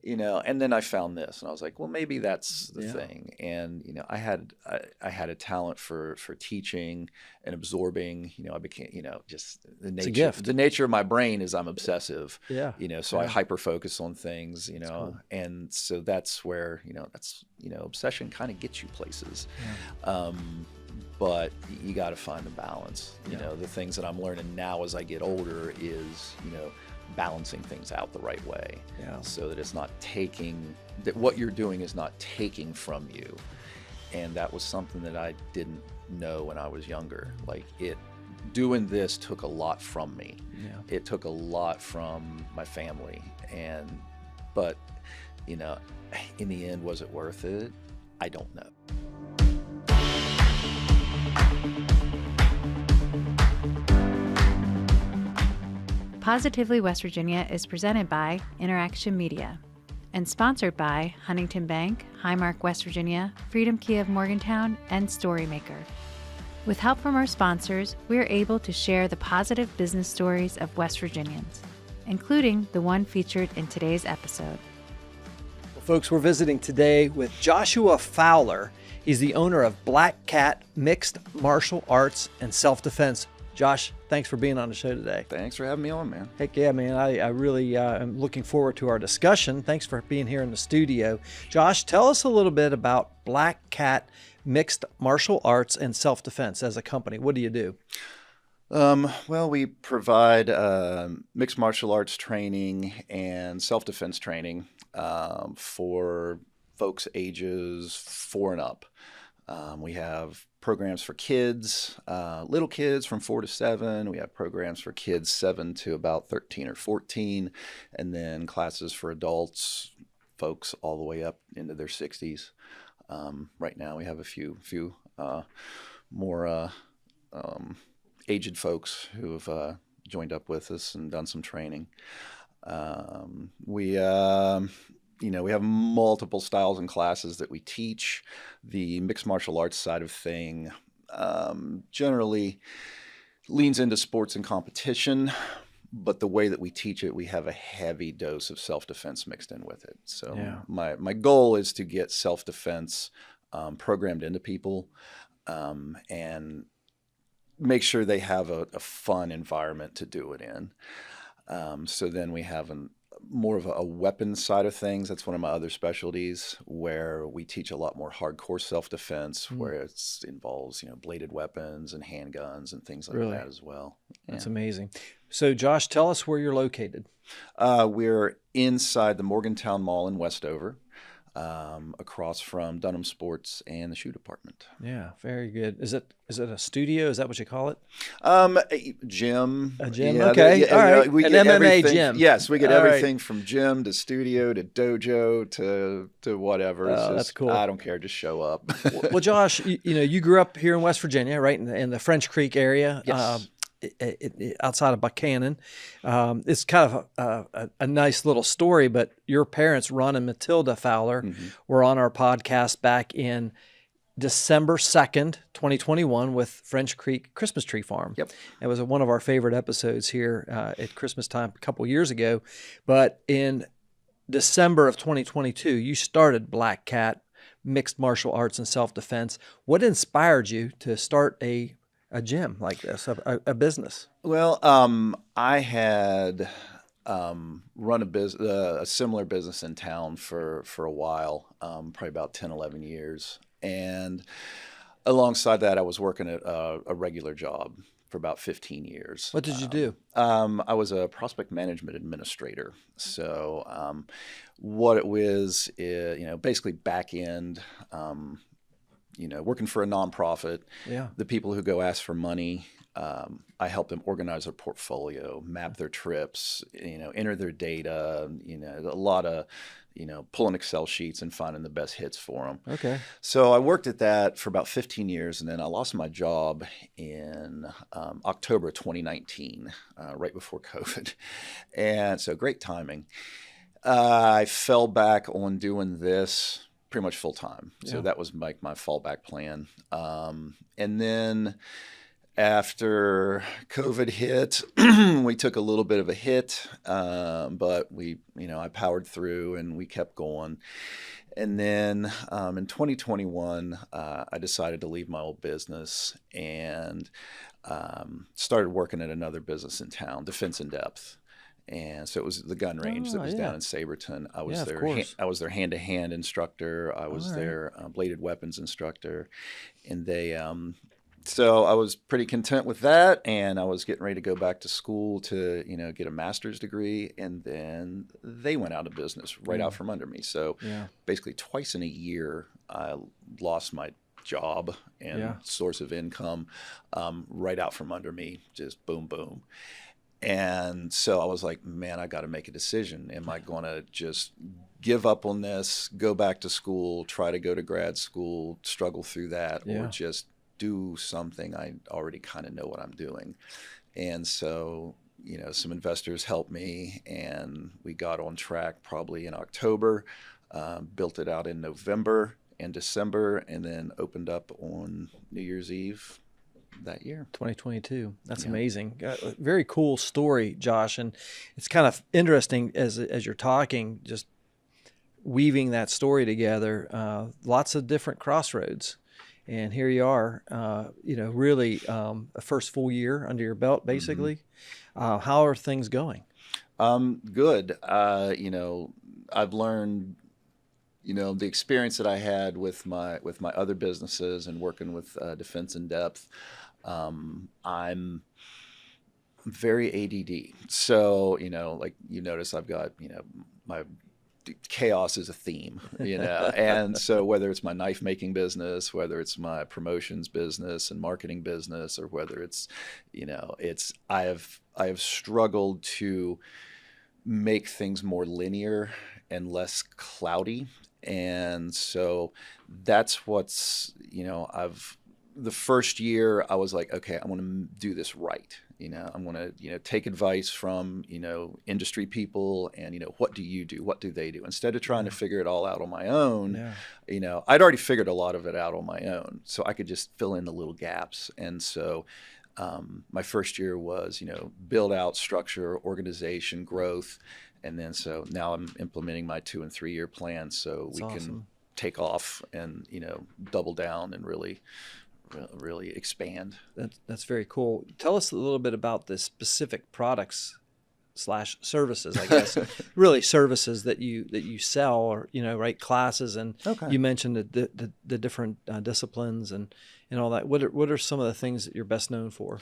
and then I found this and I was like, well, maybe that's the thing. And, I had a talent for teaching and absorbing, I became, just It's a gift. the nature of my brain is I'm obsessive, Yeah. so I hyper focus on things, cool. and so that's where, obsession kind of gets you places. But you got to find the balance. The things that I'm learning now as I get older is, balancing things out the right way, so that it's not that what you're doing is not taking from you. And that was something that I didn't know when I was younger. Like doing this took a lot from me. It took a lot from my family, but in the end, was it worth it? I don't know. Positively West Virginia is presented by Interaction Media and sponsored by Huntington Bank, Highmark West Virginia, Freedom Key of Morgantown, and Storymaker. With help from our sponsors, we are able to share the positive business stories of West Virginians, including the one featured in today's episode. Well, folks, we're visiting today with Joshua Fowler. He's the owner of Black Cat Mixed Martial Arts and Self-Defense. Josh, thanks for being on the show today. Thanks for having me on, man. Heck yeah, man. I really am looking forward to our discussion. Thanks for being here in the studio. Josh, tell us a little bit about Black Cat Mixed Martial Arts and Self-Defense as a company. What do you do? Well, we provide mixed martial arts training and self-defense training for folks ages 4 and up. We have programs for kids, little kids from 4 to 7. We have programs for kids 7 to about 13 or 14, and then classes for adults, folks all the way up into their 60s. Right now, we have a few more aged folks who have joined up with us and done some training. We have multiple styles and classes that we teach. The mixed martial arts side of thing generally leans into sports and competition, but the way that we teach it, we have a heavy dose of self-defense mixed in with it. So my goal is to get self-defense programmed into people and make sure they have a fun environment to do it in. So then we have more of a weapons side of things. That's one of my other specialties, where we teach a lot more hardcore self-defense, where it involves, bladed weapons and handguns and things like that as well. That's amazing. So Josh, tell us where you're located. We're inside the Morgantown Mall in Westover, across from Dunham Sports and the shoe department. Yeah, very good. Is it a studio? Is that what you call it? A gym. A gym. Okay. All right. We An get MMA gym. Yes, we get everything from gym to studio to dojo to whatever. That's cool. I don't care. Just show up. Well, Josh, you grew up here in West Virginia, right in the French Creek area. Yes. Outside of Buchanan. It's kind of a nice little story, but your parents, Ron and Matilda Fowler, were on our podcast back in December 2nd, 2021 with French Creek Christmas Tree Farm. Yep. It was one of our favorite episodes here at Christmas time a couple years ago. But in December of 2022, you started Black Cat Mixed Martial Arts and Self-Defense. What inspired you to start a gym like this, a business? Well, I had run a similar business in town for a while, probably about 10, 11 years. And alongside that, I was working at a regular job for about 15 years. What did you do? I was a prospect management administrator. So what it was, basically back end, working for a nonprofit. Yeah. The people who go ask for money, I help them organize their portfolio, map their trips, enter their data, a lot of, pulling Excel sheets and finding the best hits for them. Okay. So I worked at that for about 15 years, and then I lost my job in October 2019, right before COVID. And so great timing. I fell back on doing this pretty much full time. So that was my fallback plan. And then After COVID hit, we took a little bit of a hit, but I powered through and we kept going. And then in 2021, I decided to leave my old business and started working at another business in town, Defense in Depth. And so it was the gun range that was down in Saberton. I was I was their hand-to-hand instructor. I was their bladed weapons instructor, and so I was pretty content with that. And I was getting ready to go back to school to get a master's degree, and then they went out of business right out from under me. So basically twice in a year, I lost my job and source of income right out from under me, just boom, boom. And so I was like, man, I got to make a decision. Am I going to just give up on this, go back to school, try to go to grad school, struggle through that, or just do something I already kind of know what I'm doing? And so, some investors helped me, and we got on track probably in October, built it out in November and December, and then opened up on New Year's Eve that year. 2022. That's amazing. Very cool story, Josh. And it's kind of interesting as you're talking, just weaving that story together, lots of different crossroads. And here you are, really a first full year under your belt, basically. How are things going? Good. I've learned, the experience that I had with my other businesses and working with Defense in Depth. I'm very ADD. So, like you notice I've got, my chaos is a theme, and so whether it's my knife making business, whether it's my promotions business and marketing business, or whether it's, I have struggled to make things more linear and less cloudy. And so that's what's, the first year I was like, okay, I want to do this right. I'm going to, take advice from, industry people and, what do you do? What do they do? Instead of trying to figure it all out on my own, I'd already figured a lot of it out on my own. So I could just fill in the little gaps. And so my first year was, build out structure, organization, growth. And then so now I'm implementing my 2 and 3 year plan so we can take off and, double down and really expand. That's very cool. Tell us a little bit about the specific products / services, I guess, really services that you sell, or classes, and you mentioned the different disciplines and all that. What are some of the things that you're best known for?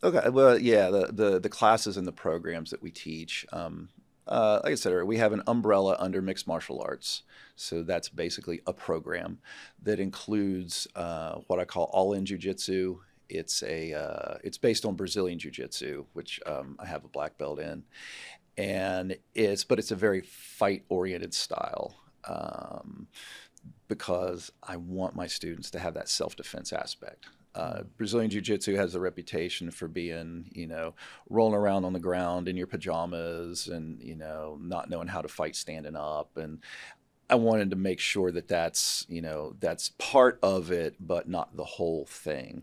Okay, well, yeah, the classes and the programs that we teach. Like I said earlier, we have an umbrella under mixed martial arts. So that's basically a program that includes what I call all-in jiu-jitsu. It's based on Brazilian jiu-jitsu, which I have a black belt in, and it's a very fight-oriented style because I want my students to have that self-defense aspect. Brazilian Jiu-Jitsu has a reputation for being, rolling around on the ground in your pajamas and, not knowing how to fight standing up. And I wanted to make sure that that's part of it, but not the whole thing.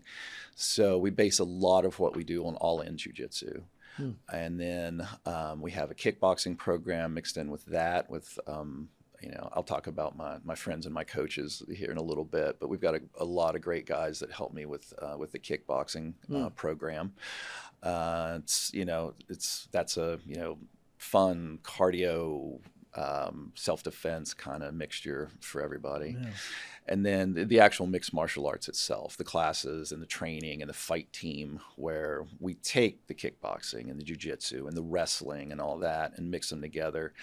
So we base a lot of what we do on all-in Jiu-Jitsu. And then we have a kickboxing program mixed in with that with I'll talk about my friends and my coaches here in a little bit, but we've got a lot of great guys that help me with the kickboxing program. That's a fun cardio self-defense kind of mixture for everybody. Yeah. And then the actual mixed martial arts itself, the classes and the training and the fight team, where we take the kickboxing and the jiu-jitsu and the wrestling and all that and mix them together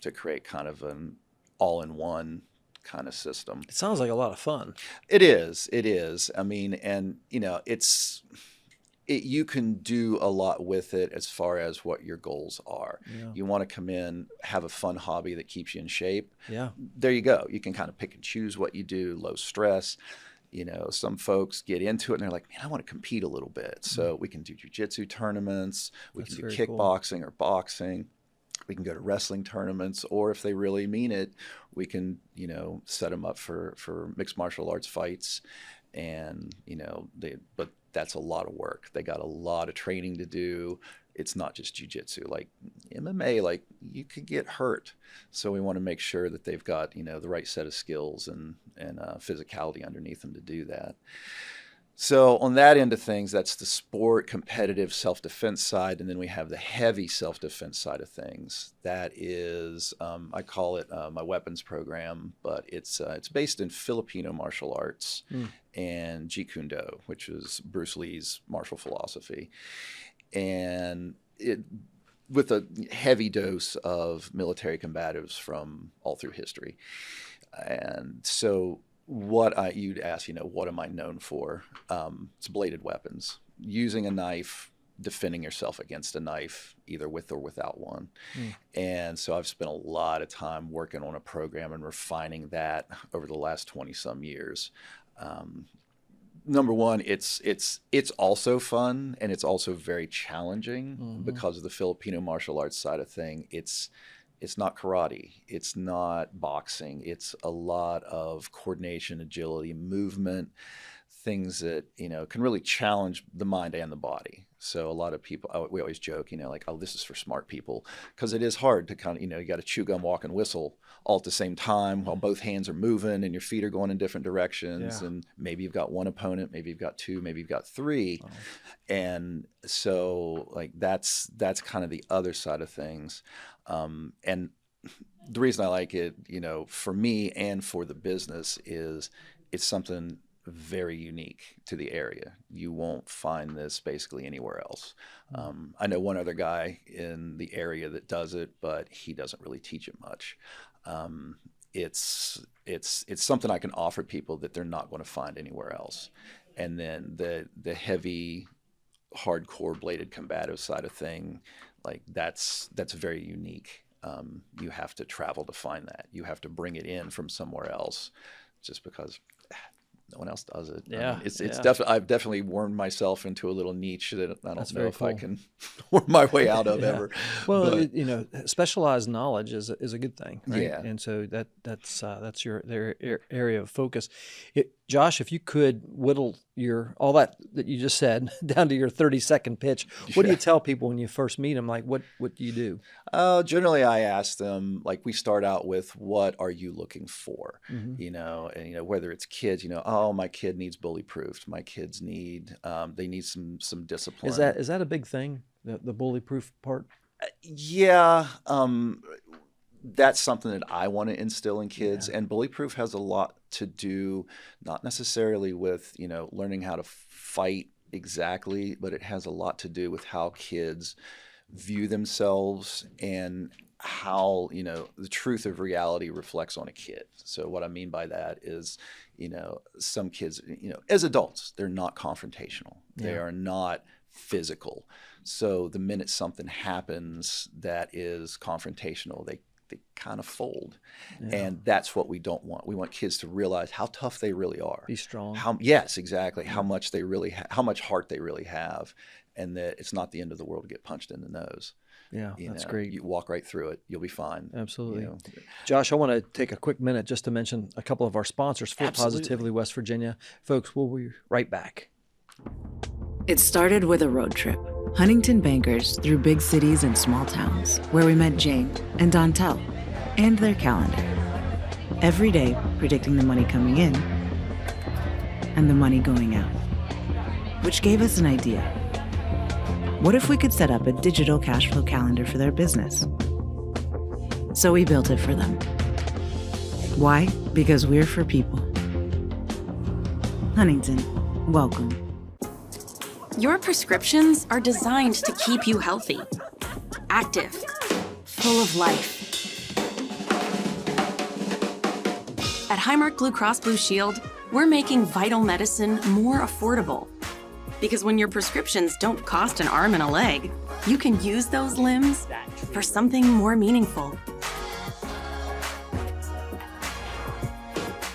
to create kind of an all-in-one kind of system. It sounds like a lot of fun. It is. I mean, and you can do a lot with it as far as what your goals are. Yeah. You want to come in, have a fun hobby that keeps you in shape. Yeah. There you go. You can kind of pick and choose what you do, low stress. Some folks get into it and they're like, man, I want to compete a little bit. So we can do jiu-jitsu tournaments. We can do kickboxing or boxing. We can go to wrestling tournaments, or if they really mean it, we can, set them up for mixed martial arts fights. and but that's a lot of work. They got a lot of training to do. It's not just jiu-jitsu. Like MMA, like you could get hurt. So we want to make sure that they've got, the right set of skills and physicality underneath them to do that. So on that end of things, that's the sport, competitive self-defense side. And then we have the heavy self-defense side of things. That is, I call it my weapons program, but it's based in Filipino martial arts and Jeet Kune Do, which is Bruce Lee's martial philosophy. And it with a heavy dose of military combatives from all through history. And so you'd ask, what am I known for? It's bladed weapons, using a knife, defending yourself against a knife, either with or without one. And so I've spent a lot of time working on a program and refining that over the last 20 some years. Number one, it's also fun, and it's also very challenging because of the Filipino martial arts side of thing. It's not karate. It's not boxing. It's a lot of coordination, agility, movement, things that, can really challenge the mind and the body. So a lot of people, we always joke, like, oh, this is for smart people, because it is hard to kind of, you got to chew gum, walk, and whistle all at the same time while both hands are moving and your feet are going in different directions. Yeah. And maybe you've got one opponent, maybe you've got two, maybe you've got three. Oh. And so like that's kind of the other side of things. And the reason I like it, for me and for the business is it's something very unique to the area. You won't find this basically anywhere else. I know one other guy in the area that does it, but he doesn't really teach it much. It's something I can offer people that they're not going to find anywhere else. And then the heavy, hardcore bladed combative side of thing, like that's very unique. You have to travel to find that. You have to bring it in from somewhere else, just because no one else does it. Yeah, I mean, it's definitely, I've definitely wormed myself into a little niche that I don't know if I can worm my way out of ever. Well, specialized knowledge is a good thing, right? Yeah. And so that's their area of focus. Josh, if you could whittle all that you just said down to your 30-second pitch, what do you tell people when you first meet them? Like, what do you do? Generally, I ask them, like, we start out with, what are you looking for? And whether it's kids, oh, my kid needs bully proofed. My kids need some discipline. Is that a big thing? The bully proof part? Yeah. That's something that I want to instill in kids. And bully proof has a lot to do, not necessarily with, learning how to fight exactly, but it has a lot to do with how kids view themselves and how, the truth of reality reflects on a kid. So what I mean by that is, some kids, as adults, they're not confrontational. They are not physical. So the minute something happens that is confrontational, they kind of fold. And that's what we don't want. We want kids to realize how tough they really are. Be strong. Yes, exactly. How much they really how much heart they really have, and that it's not the end of the world to get punched in the nose. Yeah, that's great. You walk right through it. You'll be fine. Absolutely. Josh, I want to take a quick minute just to mention a couple of our sponsors for Positively West Virginia. Folks, we'll be right back. It started with a road trip. Huntington bankers through big cities and small towns, where we met Jane and Dontel and their calendar. Every day predicting the money coming in and the money going out, which gave us an idea. What if we could set up a digital cash flow calendar for their business? So we built it for them. Why? Because we're for people. Huntington, welcome. Your prescriptions are designed to keep you healthy, active, full of life. At Highmark Blue Cross Blue Shield, we're making vital medicine more affordable. Because when your prescriptions don't cost an arm and a leg, you can use those limbs for something more meaningful.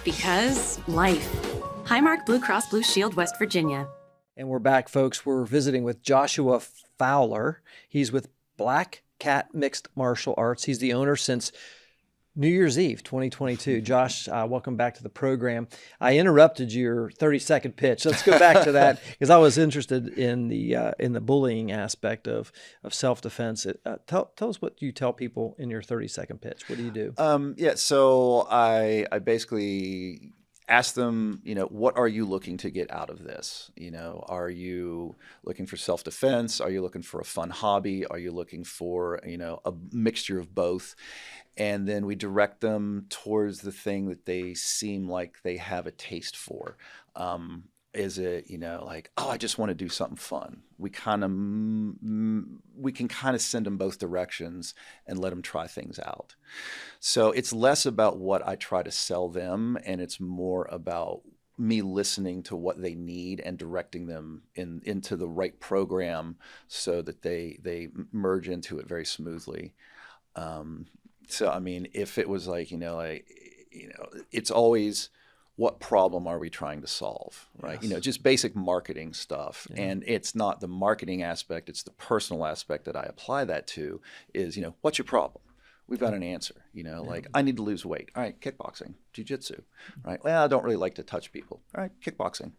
Because life. Highmark Blue Cross Blue Shield, West Virginia. And we're back, folks. We're visiting with Joshua Fowler. He's with Black Cat Mixed Martial Arts. He's the owner since New Year's Eve, 2022. Josh, welcome back to the program. I interrupted your 30-second pitch. Let's go back to that because I was interested in the bullying aspect of self-defense. Tell us what you tell people in your 30-second pitch. What do you do? Yeah, so I basically ask them, what are you looking to get out of this? Are you looking for self-defense? Are you looking for a fun hobby? Are you looking for, a mixture of both? And then we direct them towards the thing that they seem like they have a taste for. Is it, like, oh, I just want to do something fun? We can kind of send them both directions and let them try things out. So it's less about what I try to sell them, and it's more about me listening to what they need and directing them into the right program so that they merge into it very smoothly. So, I mean, if it was like, it's always, what problem are we trying to solve, right? Yes. Just basic marketing stuff. Yeah. And it's not the marketing aspect, it's the personal aspect that I apply that to is, what's your problem? We've got an answer, like I need to lose weight. All right, kickboxing, jiu-jitsu, right? Well, I don't really like to touch people. All right, kickboxing,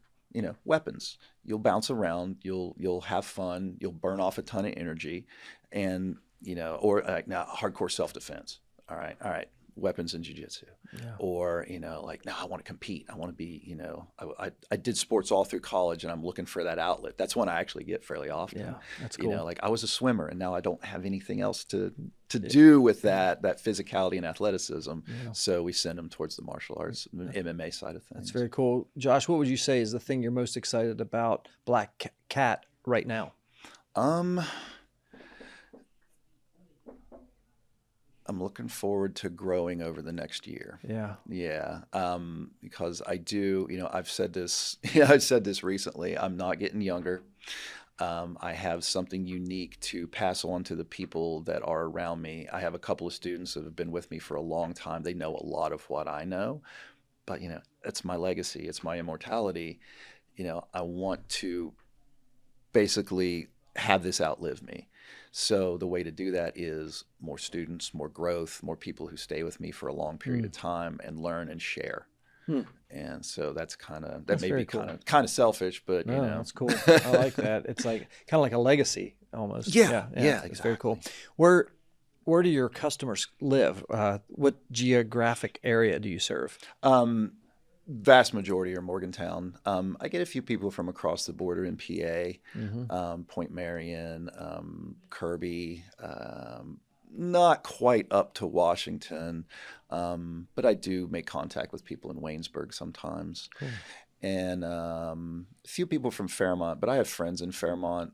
weapons. You'll bounce around, you'll have fun, you'll burn off a ton of energy and, or like now hardcore self-defense. All right. Weapons and jiu-jitsu. Yeah. Or, like, no, I want to compete. I want to be, I did sports all through college and I'm looking for that outlet. That's one I actually get fairly often. Yeah, that's cool. Like I was a swimmer and now I don't have anything else to do with that physicality and athleticism. Yeah. So we send them towards the martial arts, MMA side of things. That's very cool. Josh, what would you say is the thing you're most excited about Black Cat right now? I'm looking forward to growing over the next year. Yeah. Yeah. Because I do, I've said this, I've said this recently, I'm not getting younger. I have something unique to pass on to the people that are around me. I have a couple of students that have been with me for a long time. They know a lot of what I know, but it's my legacy. It's my immortality. I want to basically have this outlive me. So the way to do that is more students, more growth, more people who stay with me for a long period of time and learn and share. And so that's may be cool. kind of selfish, but that's cool. I like that. It's like kind of like a legacy almost. Yeah, It's exactly. very cool. Where do your customers live? What geographic area do you serve? Vast majority are Morgantown. I get a few people from across the border in PA, Point Marion, Kirby, not quite up to Washington, but I do make contact with people in Waynesburg sometimes. Cool. And a few people from Fairmont, but I have friends in Fairmont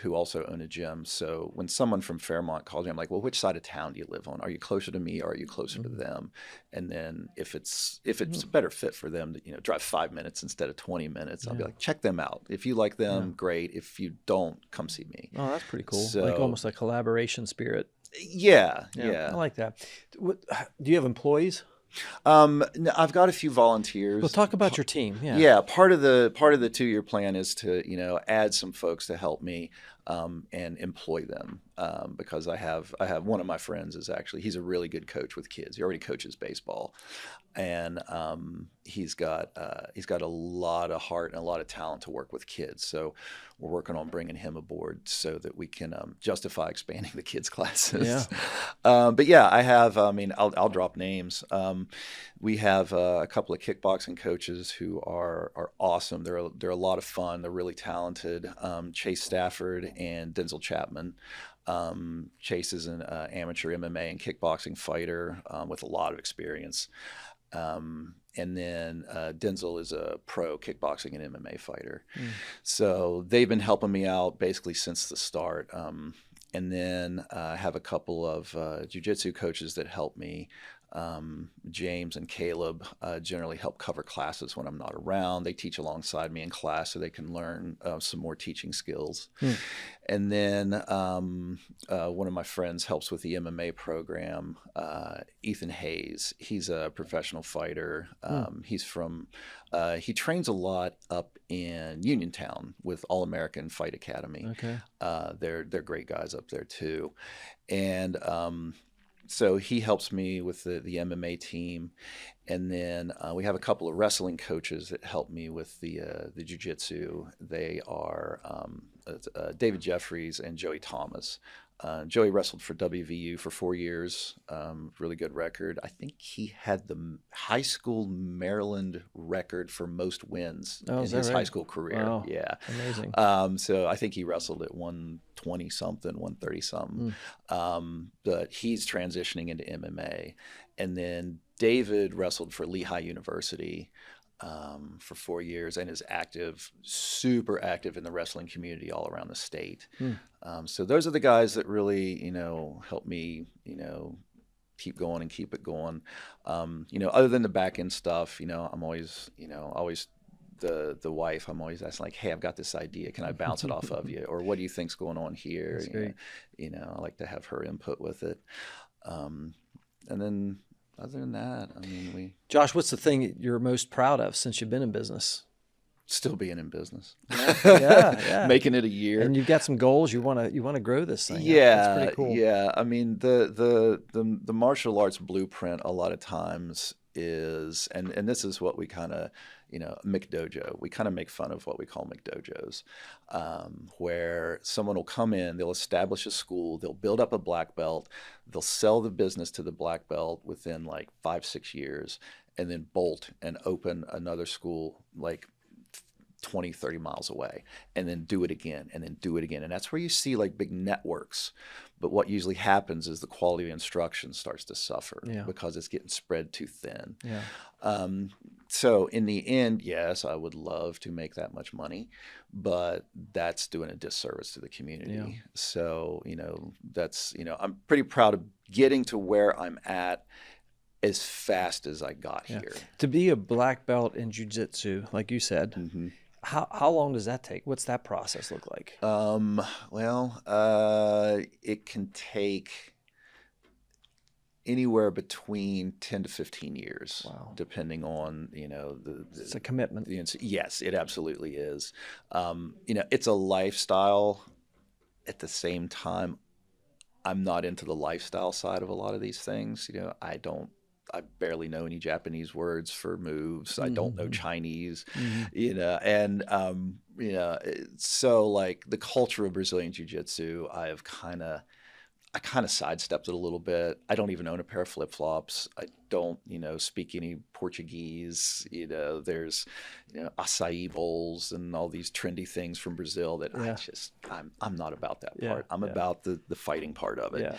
who also own a gym. So when someone from Fairmont calls me, I'm like, well, which side of town do you live on? Are you closer to me or are you closer to them? And then if it's a better fit for them to drive 5 minutes instead of 20 minutes, I'll be like, check them out. If you like them, great. If you don't, come see me. Oh, that's pretty cool. So, like almost a collaboration spirit. Yeah. I like that. Do you have employees? No, I've got a few volunteers. Well, talk about your team. Yeah. Part of the 2-year plan is to add some folks to help me and employ them because I have one of my friends he's a really good coach with kids. He already coaches baseball, and he's got a lot of heart and a lot of talent to work with kids. So we're working on bringing him aboard so that we can justify expanding the kids' classes. Yeah. But yeah, I have. I'll drop names. We have a couple of kickboxing coaches who are awesome. They're a lot of fun. They're really talented. Chase Stafford and Denzel Chapman. Chase is an amateur MMA and kickboxing fighter with a lot of experience. And then Denzel is a pro kickboxing and MMA fighter. So they've been helping me out basically since the start. And then I have a couple of jiu-jitsu coaches that help me. James and Caleb generally help cover classes when I'm not around. They teach alongside me in class so they can learn some more teaching skills. And then one of my friends helps with the MMA program, Ethan Hayes. He's a professional fighter. He's from, he trains a lot up in Uniontown with All American Fight Academy. Okay. They're great guys up there too. And so he helps me with the MMA team, and then we have a couple of wrestling coaches that help me with the jiu-jitsu. They are David Jeffries and Joey Thomas. Joey wrestled for WVU for 4 years, really good record. I think he had the high school Maryland record for most wins in his high school career. Wow. Yeah. Amazing. So I think he wrestled at 120 something, 130 something. But he's transitioning into MMA. And then David wrestled for Lehigh University for 4 years and is super active in the wrestling community all around the state. So those are the guys that really, help me, keep going and keep it going. Other than the back end stuff, I'm always, the wife, I'm always asking like, hey, I've got this idea. Can I bounce it off of you? Or what do you think's going on here? That's great. I like to have her input with it. And then other than that, Josh, what's the thing you're most proud of since you've been in business? Still being in business. Yeah. Making it a year. And you've got some goals. You want to grow this thing. Yeah. That's pretty cool. Yeah. The martial arts blueprint a lot of times is, and this is what we kind of, McDojo. We kind of make fun of what we call McDojos, where someone will come in, they'll establish a school, they'll build up a black belt, they'll sell the business to the black belt within like 5-6 years, and then bolt and open another school like 20, 30 miles away, and then do it again, and then do it again. And that's where you see like big networks. But what usually happens is the quality of instruction starts to suffer because it's getting spread too thin. Yeah. So in the end, yes, I would love to make that much money, but that's doing a disservice to the community. Yeah. So, that's, I'm pretty proud of getting to where I'm at as fast as I got here. To be a black belt in jiu-jitsu, like you said, how long does that take? What's that process look like? It can take anywhere between 10 to 15 years, depending on, it's a commitment. Yes, it absolutely is. It's a lifestyle. At the same time, I'm not into the lifestyle side of a lot of these things. I barely know any Japanese words for moves. I don't know Chinese, so like the culture of Brazilian Jiu-Jitsu, I kind of sidestepped it a little bit. I don't even own a pair of flip-flops. I don't, speak any Portuguese. There's, acai bowls and all these trendy things from Brazil that I'm not about that part. I'm about the fighting part of it.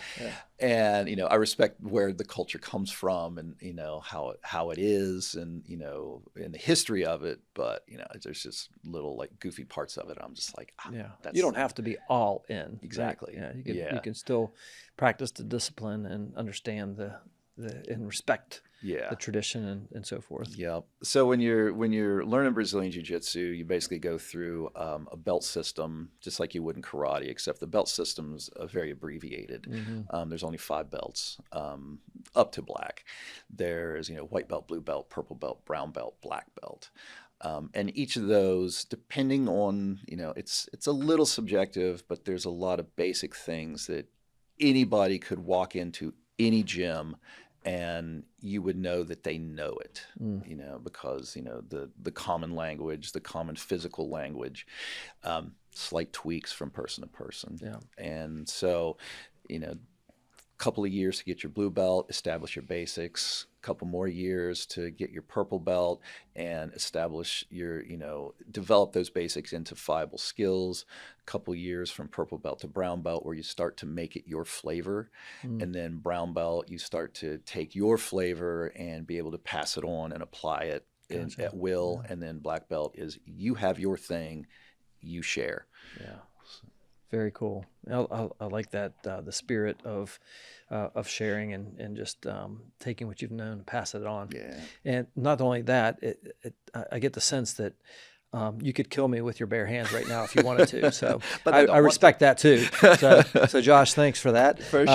And, I respect where the culture comes from and, how it is and, in the history of it. But, there's just little like goofy parts of it. I'm just like, you don't have to be all in. Exactly. You can still practice the discipline and understand and respect the tradition and so forth. Yeah. So when you're learning Brazilian Jiu-Jitsu, you basically go through a belt system, just like you would in karate, except the belt system's very abbreviated. There's only 5 belts up to black. There's white belt, blue belt, purple belt, brown belt, black belt. And each of those, depending on, it's a little subjective, but there's a lot of basic things that anybody could walk into any gym and you would know that they know it, because, the common language, the common physical language, slight tweaks from person to person. Yeah. And so, couple of years to get your blue belt, establish your basics, couple more years to get your purple belt and establish your, develop those basics into viable skills, couple years from purple belt to brown belt where you start to make it your flavor. And then brown belt, you start to take your flavor and be able to pass it on and apply it at will. And then black belt is you have your thing, you share. Yeah. Very cool. I like that, the spirit of sharing and just taking what you've known and pass it on. Yeah. And not only that, I get the sense that you could kill me with your bare hands right now if you wanted to. So I respect that too. So Josh, thanks for that. For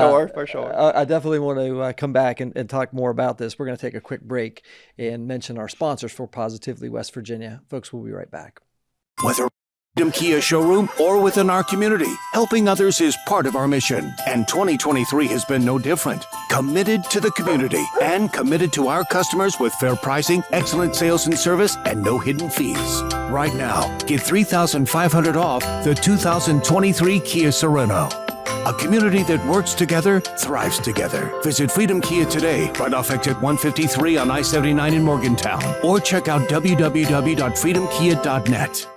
sure. I definitely want to come back and talk more about this. We're going to take a quick break and mention our sponsors for Positively West Virginia. Folks, we'll be right back. Freedom Kia showroom or within our community. Helping others is part of our mission, and 2023 has been no different. Committed to the community and committed to our customers with fair pricing, excellent sales and service, and no hidden fees. Right now, get $3,500 off the 2023 Kia Sorento. A community that works together, thrives together. Visit Freedom Kia today, right off exit 153 on I-79 in Morgantown, or check out www.freedomkia.net.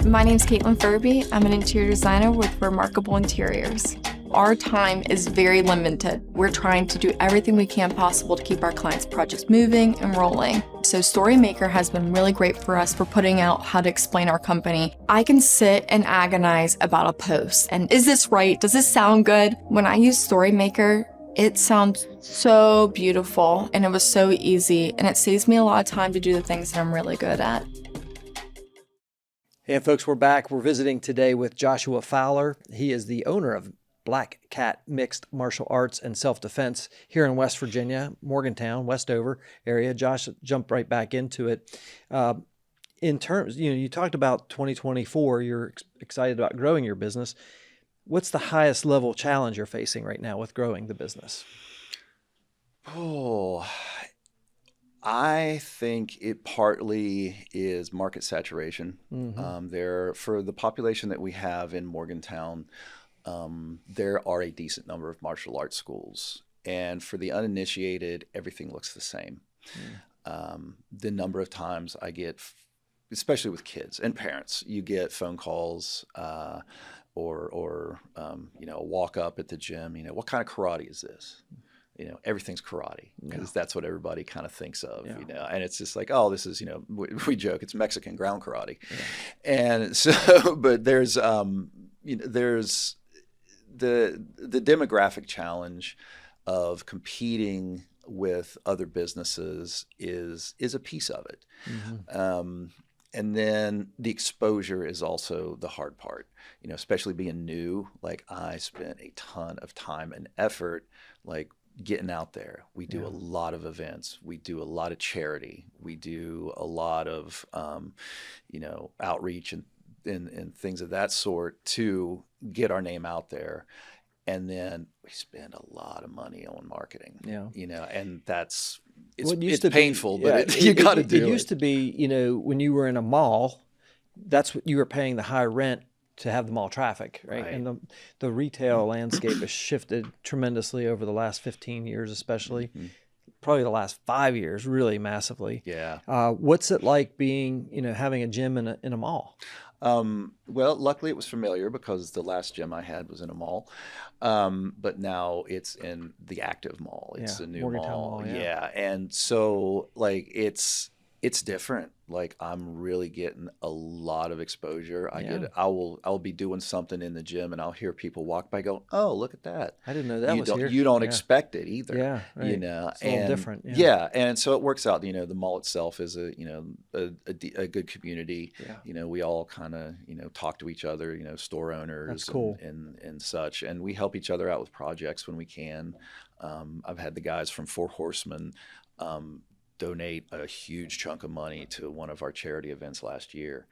My name's Caitlin Furby. I'm an interior designer with Remarkable Interiors. Our time is very limited. We're trying to do everything we can possible to keep our clients' projects moving and rolling. So Storymaker has been really great for us for putting out how to explain our company. I can sit and agonize about a post. And is this right? Does this sound good? When I use Storymaker, it sounds so beautiful and it was so easy. And it saves me a lot of time to do the things that I'm really good at. Hey, folks, we're back. We're visiting today with Joshua Fowler. He is the owner of Black Cat Mixed Martial Arts and Self-Defense here in West Virginia, Morgantown, Westover area. Josh jumped right back into it. In terms, you talked about 2024. You're excited about growing your business. What's the highest level challenge you're facing right now with growing the business? Oh, I think it partly is market saturation. For the population that we have in Morgantown, there are a decent number of martial arts schools. And for the uninitiated, everything looks the same. The number of times I get, especially with kids and parents, you get phone calls or a walk up at the gym, what kind of karate is this? Everything's karate because that's what everybody kind of thinks of, and it's just like, oh, this is, we joke, it's Mexican ground karate. And so, but there's the demographic challenge of competing with other businesses is a piece of it. And then the exposure is also the hard part, especially being new. Like, I spent a ton of time and effort, getting out there. We do a lot of events. We do a lot of charity. We do a lot of, outreach and things of that sort to get our name out there. And then we spend a lot of money on marketing, and it's painful, but you got to do it. It used to be, when you were in a mall, that's what you were paying the high rent to have the mall traffic, right? And the retail landscape has shifted tremendously over the last 15 years, especially. Probably the last 5 years, really massively. What's it like being, having a gym in a mall? Well, luckily it was familiar because the last gym I had was in a mall. But now it's in the active mall. It's a new Morgantown mall. Mall, And so it's different. I'm really getting a lot of exposure. I will be doing something in the gym and I'll hear people walk by go, oh, look at that. I didn't know that was here. You don't expect it either. Right. It's a little different. And so it works out. The mall itself is a good community. We all kind of, talk to each other, store owners. That's cool. and such. And we help each other out with projects when we can. I've had the guys from Four Horsemen donate a huge chunk of money to one of our charity events last year.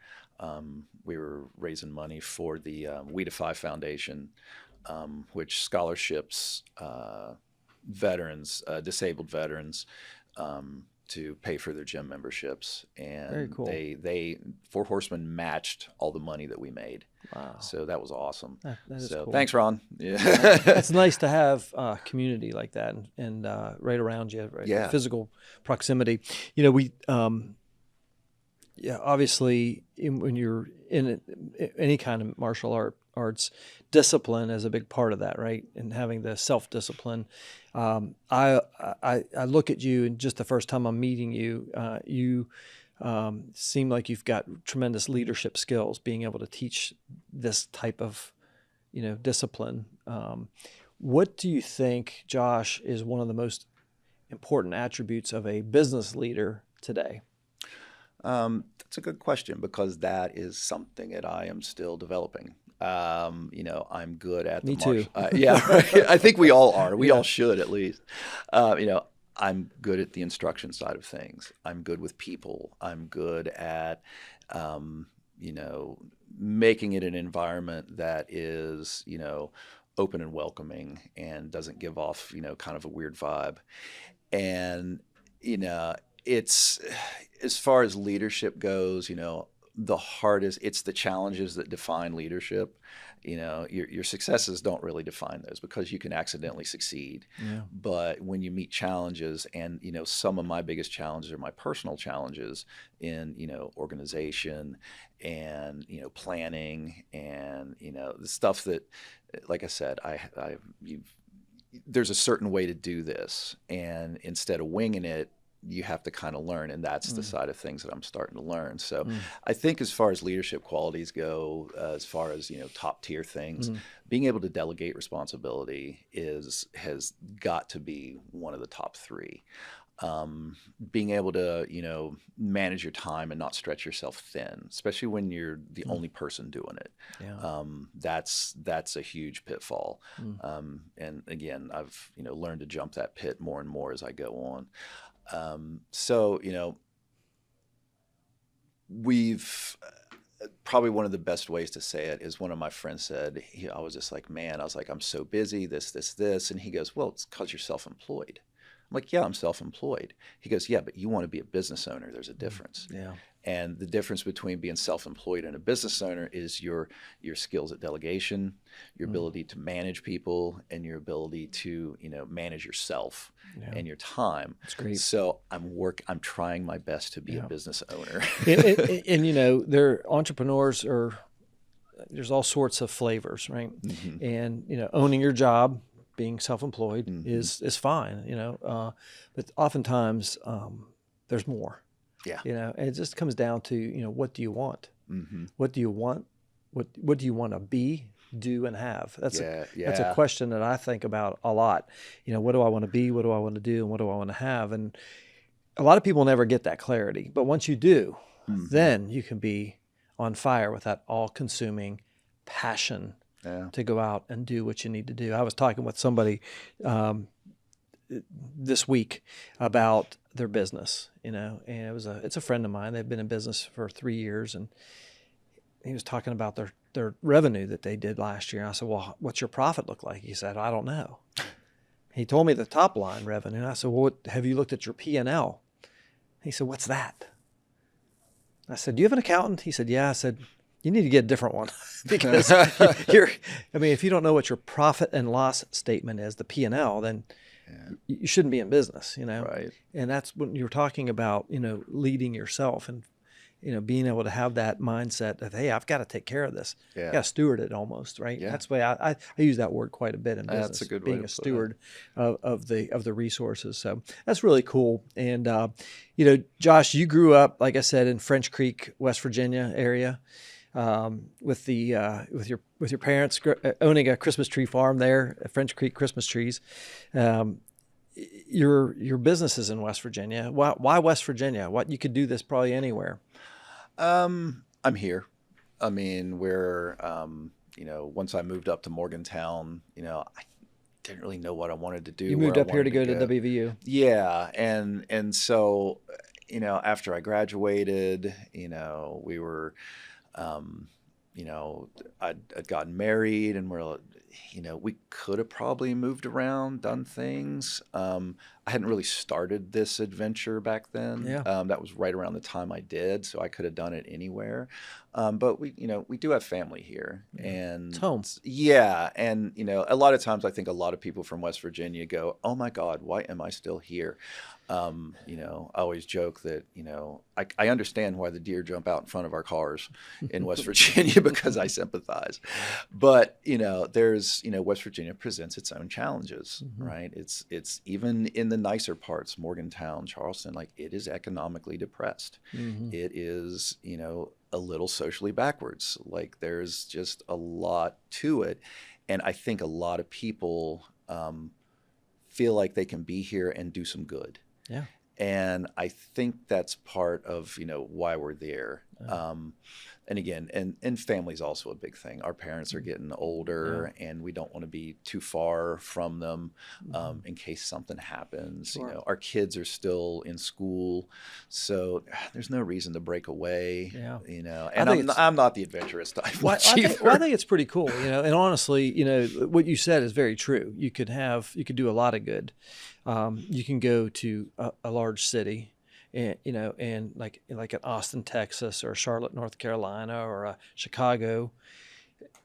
We were raising money for the We Defy Foundation, which scholarships veterans, disabled veterans, to pay for their gym memberships. And very cool. They Four Horsemen matched all the money that we made. Wow. So that was awesome. That is so cool. Thanks, Ron. It's nice to have a community like that and right around you, right? Physical proximity. We obviously when you're in any kind of martial arts, discipline is a big part of that, right? And having the self-discipline. I look at you, and just the first time I'm meeting you, you seem like you've got tremendous leadership skills, being able to teach this type of, discipline. What do you think, Josh, is one of the most important attributes of a business leader today? That's a good question because that is something that I am still developing. I'm good at the Me too. Right. I think we all are. We all should at least. I'm good at the instruction side of things. I'm good with people. I'm good at, making it an environment that is, open and welcoming and doesn't give off, kind of a weird vibe. And, it's, as far as leadership goes, the hardest, it's the challenges that define leadership. Your successes don't really define those because you can accidentally succeed. Yeah. But when you meet challenges, and some of my biggest challenges are my personal challenges in organization and planning and the stuff that, like I said, there's a certain way to do this, and instead of winging it, you have to kind of learn, and that's the side of things that I'm starting to learn. So I think as far as leadership qualities go, as far as top tier things, being able to delegate responsibility has got to be one of the top three. Being able to manage your time and not stretch yourself thin, especially when you're the only person doing it. Yeah. That's a huge pitfall. And again, I've learned to jump that pit more and more as I go on. So we've probably one of the best ways to say it is one of my friends said, I was just like, man, I was like, I'm so busy, this. And he goes, well, it's because you're self-employed. I'm like, yeah, I'm self-employed. He goes, yeah, but you want to be a business owner. There's a difference. Yeah. And the difference between being self-employed and a business owner is your skills at delegation, your ability to manage people, and your ability to manage yourself and your time. That's great. So I'm trying my best to be a business owner. and they're entrepreneurs there's all sorts of flavors, right? And owning your job, being self-employed is fine, but oftentimes there's more. Yeah. And it just comes down to, what do you want? What do you want? What do you want to be, do, and have? That's a question that I think about a lot. What do I want to be? What do I want to do? And what do I want to have? And a lot of people never get that clarity. But once you do, then you can be on fire with that all-consuming passion to go out and do what you need to do. I was talking with somebody this week about their business, and it's a friend of mine. They've been in business for 3 years, and he was talking about their revenue that they did last year. And I said, well, what's your profit look like? He said, I don't know. He told me the top line revenue. And I said, well, have you looked at your P&L? He said, what's that? I said, do you have an accountant? He said, yeah. I said, you need to get a different one because if you don't know what your profit and loss statement is, the P&L, then you shouldn't be in business, Right. And that's when you're talking about, leading yourself and, being able to have that mindset of, hey, I've got to take care of this. Yeah. I've got to steward it almost, right? Yeah. That's the way I use that word quite a bit in business. That's a good way being to a put steward of the resources. So that's really cool. And, Josh, you grew up, like I said, in French Creek, West Virginia area. With your parents owning a Christmas tree farm there, French Creek Christmas trees. Your business is in West Virginia. Why West Virginia? You could do this probably anywhere. I'm here. We're once I moved up to Morgantown, I didn't really know what I wanted to do. You moved up here to go to WVU. Yeah, and so after I graduated, we were. I'd gotten married, and we could have probably moved around, done things. I hadn't really started this adventure back then. Yeah. That was right around the time I did, so I could have done it anywhere. But we do have family here, and It's home. Yeah, and a lot of times I think a lot of people from West Virginia go, "Oh my God, why am I still here?" I always joke that, I understand why the deer jump out in front of our cars in West Virginia because I sympathize. But, there's, West Virginia presents its own challenges, right? It's even in the nicer parts, Morgantown, Charleston, like it is economically depressed. It is, a little socially backwards. Like there's just a lot to it. And I think a lot of people feel like they can be here and do some good. Yeah. And I think that's part of, why we're there. And again, and family's also a big thing. Our parents are getting older, and we don't want to be too far from them in case something happens. Sure. You know, our kids are still in school, so there's no reason to break away. Yeah. You know, and I'm not the adventurous type. Well, I think it's pretty cool. You know, and honestly, you know, what you said is very true. You could do a lot of good. You can go to a large city. And, you know, and like in Austin, Texas, or Charlotte, North Carolina, or Chicago,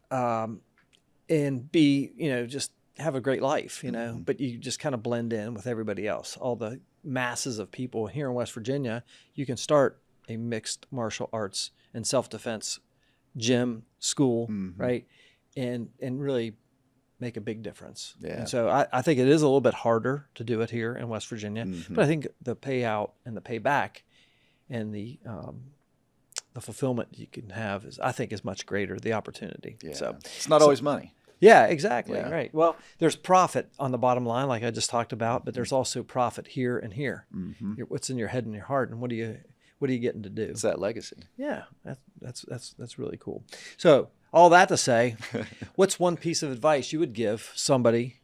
and be, you know, just have a great life, you know, but you just kind of blend in with everybody else, all the masses of people. Here in West Virginia, you can start a mixed martial arts and self-defense gym, school, right, and really make a big difference. Yeah. And so I think it is a little bit harder to do it here in West Virginia, but I think the payout and the payback and the fulfillment you can have is much greater, the opportunity. Yeah. So it's not always money. Yeah, exactly. Yeah. Right. Well, there's profit on the bottom line, like I just talked about, but there's also profit here and here. What's in your head and your heart, and what are you getting to do? It's that legacy. Yeah, that's really cool. So all that to say, what's one piece of advice you would give somebody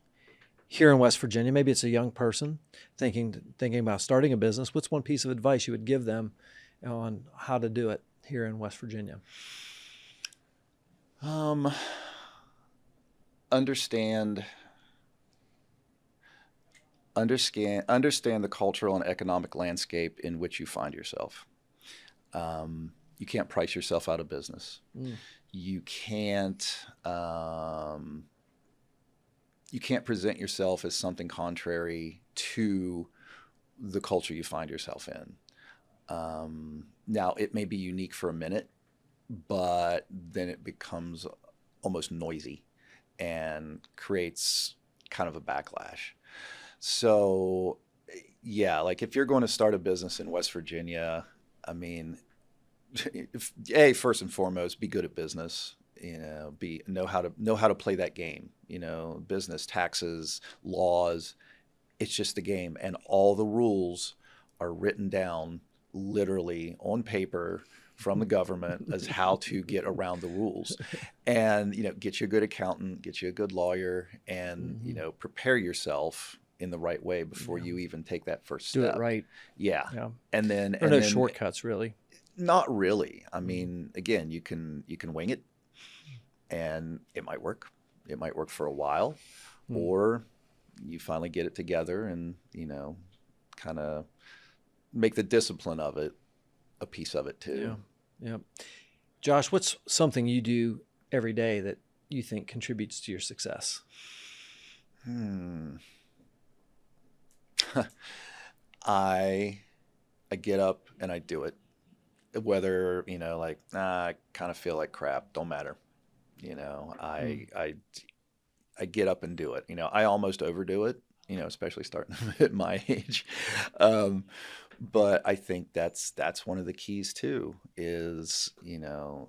here in West Virginia? Maybe it's a young person thinking about starting a business. What's one piece of advice you would give them on how to do it here in West Virginia? Understand the cultural and economic landscape in which you find yourself. You can't price yourself out of business. You can't present yourself as something contrary to the culture you find yourself in. Now, it may be unique for a minute, but then it becomes almost noisy and creates kind of a backlash. So, yeah, like if you're going to start a business in West Virginia, I mean, first and foremost, be good at business. You know, know how to play that game. You know, business, taxes, laws. It's just the game, and all the rules are written down literally on paper from the government as how to get around the rules. And, you know, get you a good accountant, get you a good lawyer, and you know, prepare yourself in the right way before you even take that first step. Do it right. Yeah. And then no shortcuts, really. Not really. I mean, again, you can wing it, and it might work. It might work for a while, or you finally get it together and, you know, kind of make the discipline of it a piece of it too. Yeah. Josh, what's something you do every day that you think contributes to your success? I get up and I do it. Whether, you know, like, I kind of feel like crap, don't matter. You know, I get up and do it. You know, I almost overdo it, you know, especially starting at my age. But I think that's one of the keys too, is, you know,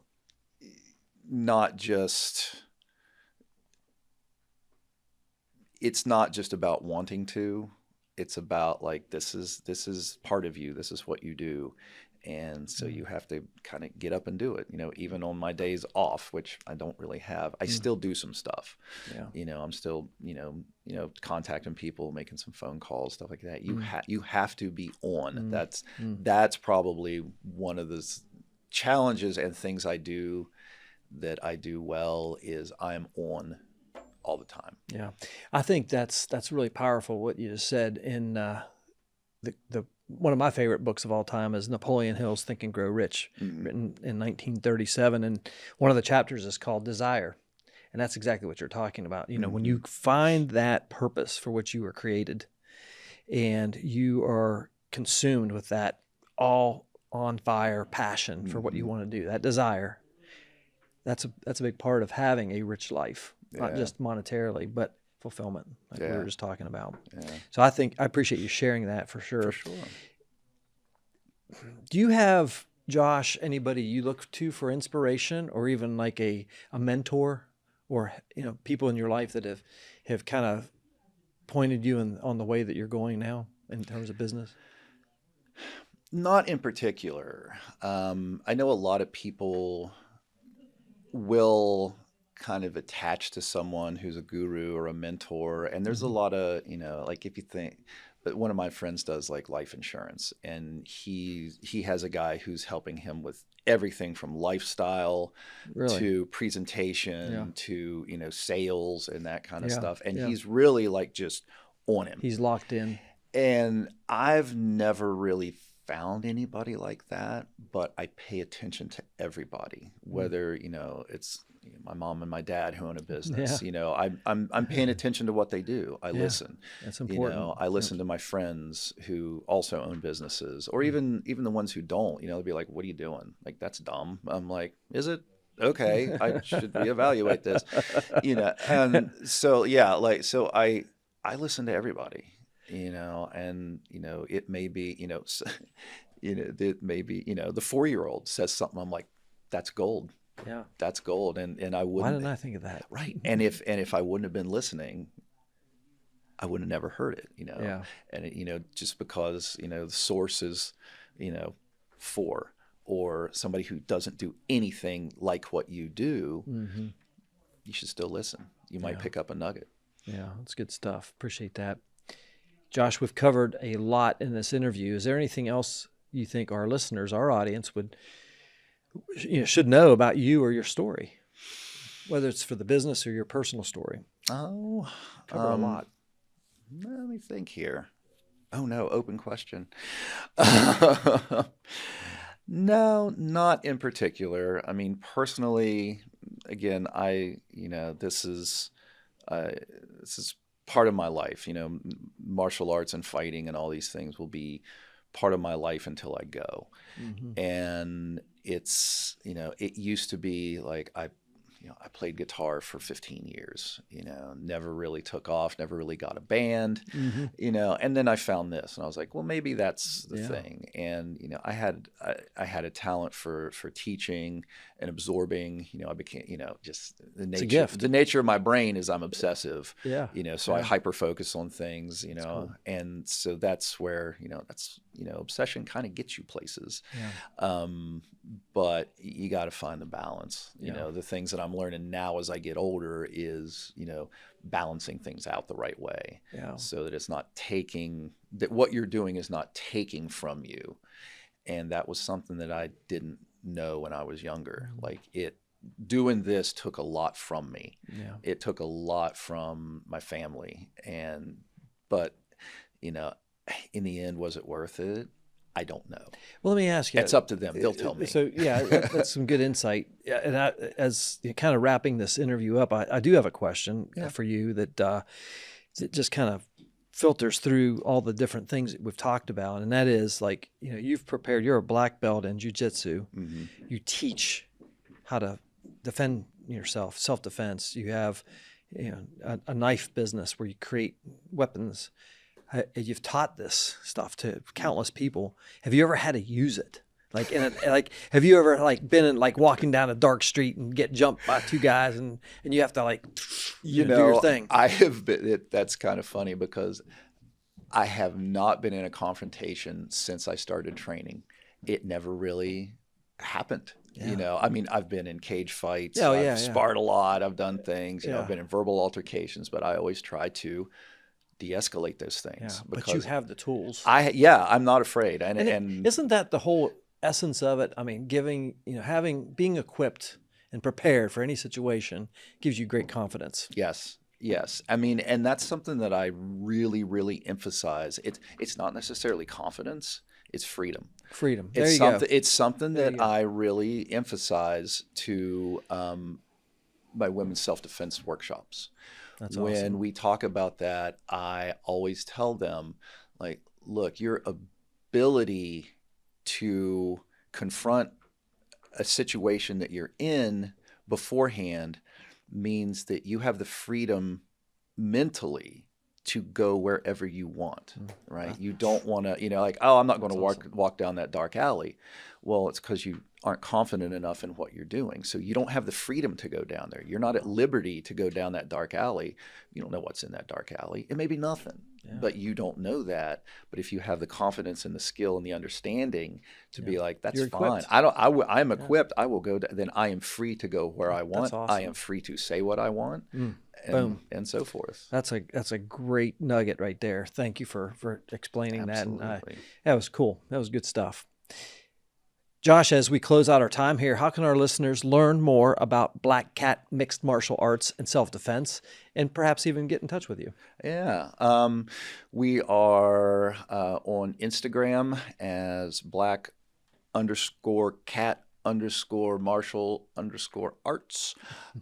it's not just about wanting to, it's about like, this is part of you. This is what you do. And so you have to kind of get up and do it. You know, even on my days off, which I don't really have, I still do some stuff. Yeah. You know, I'm still, you know, contacting people, making some phone calls, stuff like that. You have to be on. That's probably one of the challenges and things I do that I do well, is I'm on all the time. Yeah. I think that's really powerful what you just said. In the one of my favorite books of all time is Napoleon Hill's Think and Grow Rich, written in 1937. And one of the chapters is called Desire. And that's exactly what you're talking about. You know, when you find that purpose for which you were created, and you are consumed with that all on fire passion for what you want to do, that desire, that's a big part of having a rich life, not just monetarily, but fulfillment, like we were just talking about. Yeah. So I appreciate you sharing that for sure. For sure. Do you have, Josh, anybody you look to for inspiration, or even like a mentor, or, you know, people in your life that have kind of pointed you on the way that you're going now in terms of business? Not in particular. I know a lot of people will kind of attach to someone who's a guru or a mentor, and there's a lot of, like if you think, but one of my friends does like life insurance, and he has a guy who's helping him with everything from lifestyle Really? to presentation to sales and that kind of Yeah, stuff, and yeah. he's really like just on him. He's locked in. And I've never really found anybody like that, but I pay attention to everybody, whether, it's my mom and my dad who own a business. I'm paying attention to what they do. I listen. That's important. I listen to my friends who also own businesses, or even the ones who don't, they'll be like, "What are you doing? Like, that's dumb." I'm like, "Is it? Okay, I should reevaluate this." And so so I listen to everybody. And it may be, it may be, the 4-year-old says something. I'm like, that's gold. Yeah. That's gold. And I wouldn't. Why didn't I think of that? Right. And if I wouldn't have been listening, I would have never heard it, Yeah. And, just because, the source is, 4, or somebody who doesn't do anything like what you do, you should still listen. You might pick up a nugget. Yeah, that's good stuff. Appreciate that. Josh, we've covered a lot in this interview. Is there anything else you think our listeners, our audience would, should know about you or your story, whether it's for the business or your personal story? Oh, Cover a lot. Let me think here. Oh no, open question. No, not in particular. I mean, personally, again, this is part of my life. Martial arts and fighting and all these things will be part of my life until I go. And it's, it used to be like I played guitar for 15 years, never really took off, never really got a band, and then I found this and I was like, well, maybe that's the thing. And, I had a talent for teaching and absorbing, I became, just the gift. the nature of my brain is I'm obsessive, Yeah. So I hyper focus on things, cool. and so that's where, obsession kind of gets you places. Yeah. But you got to find the balance. The things that I'm learning now as I get older is, balancing things out the right way. Yeah. So that it's not that what you're doing is not taking from you. And that was something that I didn't know when I was younger. Like doing this took a lot from me. Yeah. It took a lot from my family. But in the end, was it worth it? I don't know. Well, let me ask you. It's up to them. They'll tell me. So, that's some good insight. And as you're kind of wrapping this interview up, I do have a question for you that just kind of filters through all the different things that we've talked about. And that is like, you've prepared, you're a black belt in jiu-jitsu. You teach how to defend yourself, self-defense. You have a knife business where you create weapons. You've taught this stuff to countless people. Have you ever had to use it? Have you ever been in walking down a dark street and get jumped by 2 guys and you have to do your thing? I have been. That's kind of funny because I have not been in a confrontation since I started training. It never really happened. Yeah. I mean, I've been in cage fights. Oh, I've sparred a lot. I've done things. Yeah. I've been in verbal altercations, but I always try to de-escalate those things. Yeah, but you have the tools. I'm not afraid. And isn't that the whole essence of it? I mean, being equipped and prepared for any situation gives you great confidence. Yes. I mean, and that's something that I really, really emphasize. It's not necessarily confidence. It's freedom. Freedom. There you go. It's something that I really emphasize to my women's self-defense workshops. That's when awesome. we talk about that, I always tell them, look, your ability to confront a situation that you're in beforehand means that you have the freedom mentally to go wherever you want, right? You don't want to, I'm not going to walk down that dark alley. Well, it's because you aren't confident enough in what you're doing. So you don't have the freedom to go down there. You're not at liberty to go down that dark alley. You don't know what's in that dark alley. It may be nothing, but you don't know that. But if you have the confidence and the skill and the understanding to be like, that's You're fine. equipped. I'm equipped. I will go. Then I am free to go where I want. awesome. I am free to say what I want, Boom. and so forth. That's a great nugget right there. Thank you for explaining that. And Absolutely. that was cool. That was good stuff. Josh, as we close out our time here, how can our listeners learn more about Black Cat Mixed Martial Arts and Self-Defense, and perhaps even get in touch with you? Yeah. We are on Instagram as Black_Cat_Martial_Arts.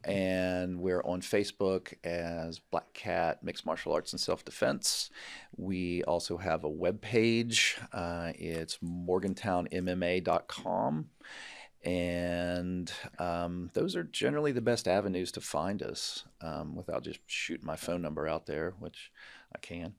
And we're on Facebook as Black Cat Mixed Martial Arts and Self-Defense. We also have a webpage. It's morgantownmma.com. And those are generally the best avenues to find us, without just shooting my phone number out there, which I can.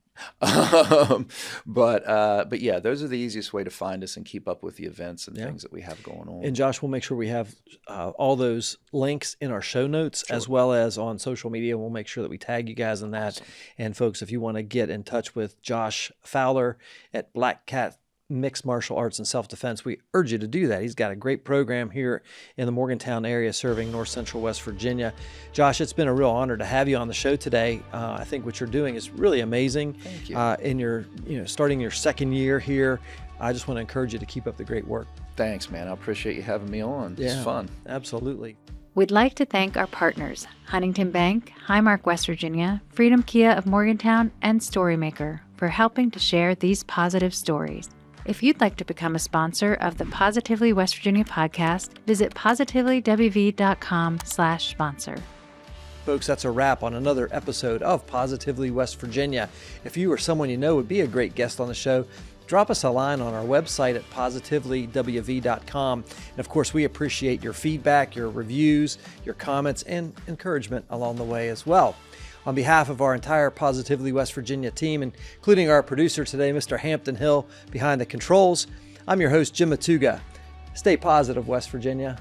But yeah, those are the easiest way to find us and keep up with the events and things that we have going on. And Josh, we'll make sure we have all those links in our show notes, as well as on social media. We'll make sure that we tag you guys in that. Awesome. And folks, if you want to get in touch with Josh Fowler at Black Cat Mixed Martial Arts and Self-Defense, we urge you to do that. He's got a great program here in the Morgantown area serving North Central West Virginia. Josh, it's been a real honor to have you on the show today. I think what you're doing is really amazing. Thank you. In your, starting your second year here. I just want to encourage you to keep up the great work. Thanks, man. I appreciate you having me on. It's fun. Absolutely. We'd like to thank our partners, Huntington Bank, Highmark, West Virginia, Freedom Kia of Morgantown, and Storymaker, for helping to share these positive stories. If you'd like to become a sponsor of the Positively West Virginia podcast, visit positively.wv.com/sponsor. Folks, that's a wrap on another episode of Positively West Virginia. If you or someone you know would be a great guest on the show, drop us a line on our website at positively.wv.com. And of course, we appreciate your feedback, your reviews, your comments, and encouragement along the way as well. On behalf of our entire Positively West Virginia team, including our producer today, Mr. Hampton Hill, behind the controls, I'm your host, Jim Matuga. Stay positive, West Virginia.